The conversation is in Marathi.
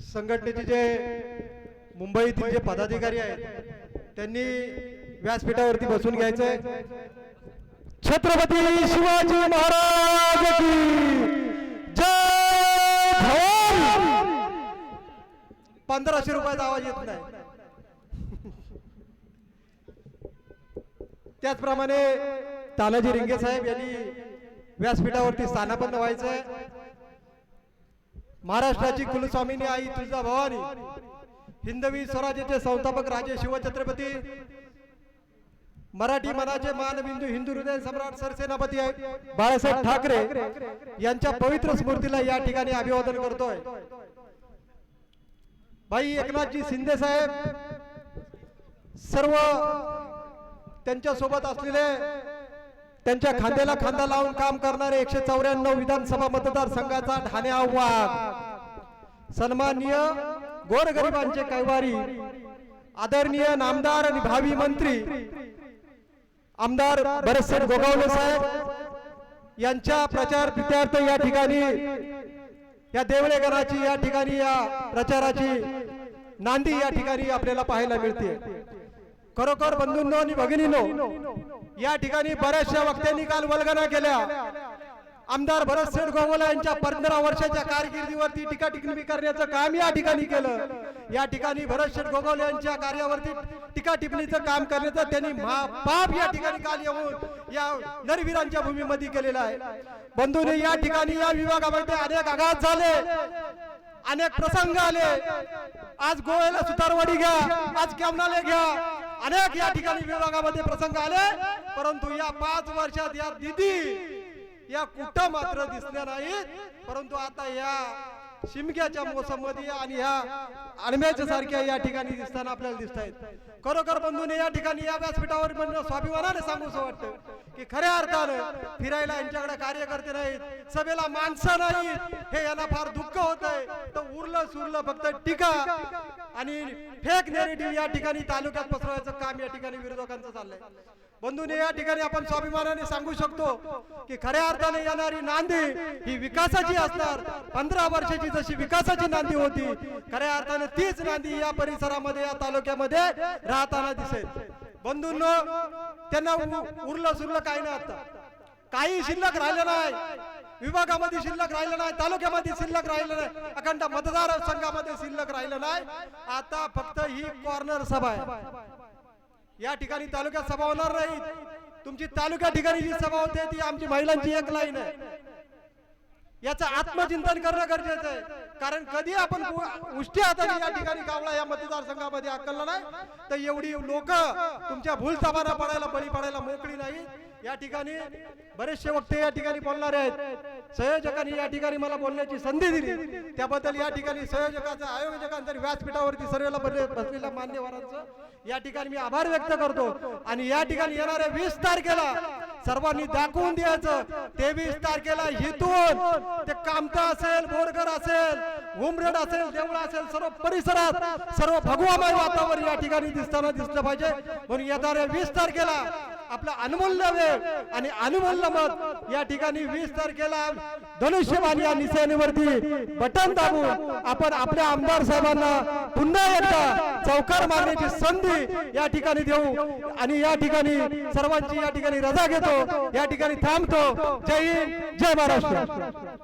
संघटनेचे जे मुंबईतील जे पदाधिकारी आहेत त्यांनी व्यासपीठावरती बसून घ्यायचंय। छत्रपती शिवाजी महाराज की जय। भवानी 1500 रुपयाचा आवाज येत नाही। त्याचप्रमाणे तानाजी रिंगे साहेब यांनी व्यासपीठावरती स्थानापन्न व्हायचंय। महाराष्ट्राची कुलस्वामिनी आई तुळजाभवानी, हिंदवी स्वराज्याचे संस्थापक राजे शिवछत्रपती, मराठी मनाचे मानबिंदू, हिंदू हृदय सम्राट सरसेनापती बाळासाहेब ठाकरे यांच्या पवित्र स्मृतीला या ठिकाणी अभिवादन करतोय। भाई एकनाथजी शिंदे साहेब, सर्व त्यांच्या सोबत असलेले, त्यांच्या खांद्याला खांदा लावून काम करणारे 194 विधानसभा मतदारसंघाचा ठाणे आव्हान, सन्माननीय गोरगरिबांचे कैवारी, आदरणीय नामदार आणि भावी मंत्री आमदार भरतसेठ गोगावले साहेब यांच्या प्रचार प्रीत्यार्थ या ठिकाणी या देवळे गणाची या ठिकाणी या प्रचाराची नांदी या ठिकाणी आपल्याला पाहायला मिळते। खरोखर बंधूंनो आणि भगिनींनो, या ठिकाणी बऱ्याचशा वक्त्यांनी काल वल्गना केल्या। आमदार भरतसेठ गोगावले यांच्या 15 वर्षाच्या कारकिर्दीवरती टीका टिप्पणी करण्याचं काम या ठिकाणी केलं। या ठिकाणी भरतसेठ गोगावले यांच्या कार्यावरती टीका टिप्पणीचं काम करण्याचं त्यांनी महापाप या ठिकाणी काल येऊन या नरवीरांच्या भूमीमध्ये केलेलं आहे। बंधूंनी या ठिकाणी या विभागामध्ये अनेक आघात झाले, अनेक प्रसंग आले। आज गोव्याला सुतारवाडी घ्या, आज केमनाले घ्या, अनेक या ठिकाणी विभागामध्ये प्रसंग आले, परंतु या 5 वर्षात या दिदी या कुठं मात्र दिसल्या नाहीत। परंतु आता या शिमग्याच्या मोसममध्ये आणि ह्या अणम्याच्या सारख्या या ठिकाणी दिसताना आपल्याला दिसत आहेत। खरोखर बंधूंनी या ठिकाणी या व्यासपीठावर स्वाभिमानाने सांगूसं वाटतं की खऱ्या अर्थानं फिरायला यांच्याकडे कार्यकर्ते नाहीत, सभेला माणसं नाहीत, हे यांना फार दुःख होत आहे। तर उरलं सुरलं फक्त टीका आणि फेक नॅरेटिव्ह या ठिकाणी तालुक्यात पसरवायचं काम या ठिकाणी विरोधकांचं चाललंय। बंधूंनी या ठिकाणी आपण स्वाभिमानाने सांगू शकतो की खऱ्या अर्थाने येणारी नांदी ही विकासाची असणार। 15 वर्षाची जशी विकासाची नांदी होती, खऱ्या अर्थाने तीच नांदी या परिसरामध्ये या तालुक्यामध्ये राहताना दिसेल। बंधूंनो, त्यांना उरलं सुरलं काही नाही, आता काही शिल्लक राहिलं नाही, विभागामध्ये शिल्लक राहिलं नाही, तालुक्यामध्ये शिल्लक राहिलं नाही, अखंड मतदारसंघामध्ये शिल्लक राहिलं नाही। आता फक्त ही कॉर्नर सभा आहे। या ठिकाणी तालुक्यात सभा होणार नाही। तुमची तालुक्या ठिकाणी जी सभा होते ती आमची महिलांची एक लाईन आहे। याचं आत्मचिंतन करणं गरजेचं आहे, कारण कधी आपण उष्टी हाताने या ठिकाणी कावळा या मतदारसंघामध्ये आकलला नाही तर एवढी लोक तुमच्या भूलथापांना पडायला बळी पडायला मोकळी नाही। या ठिकाणी बरेचसे वक्ते या ठिकाणी बोलणारे आहेत। संयोजकांनी या ठिकाणी मला बोलण्याची संधी दिली, त्याबद्दल या ठिकाणी संयोजकांचं, आयोजकांचं, व्यासपीठावरती सर्वेला बसलेल्या मान्यवरांचं या ठिकाणी मी आभार व्यक्त करतो। आणि या ठिकाणी येणाऱ्या 20 तारखेला सर्वांनी दाखवून द्यायचं, 23 तारखेला इथून ते कामता असेल, बोरगर असेल, उमरेड असेल, देवळा असेल, सर्व परिसरात सर्व भगवामय वातावरण या ठिकाणी दिसलं पाहिजे। म्हणून येणाऱ्या 20 तारखेला आपला अनमूल्य वेळ आणि अनमूल्य मत या ठिकाणी 20 तारखेला धनुष्यबाण या निशाणीवरती बटन दाबून आपण आपल्या आमदार साहेबांना पुन्हा एकदा चौकार मारण्याची संधी या ठिकाणी देऊ। आणि या ठिकाणी सर्वांची या ठिकाणी रजा घेतो, या ठिकाणी थांबतो। जय हिंद, जय महाराष्ट्र।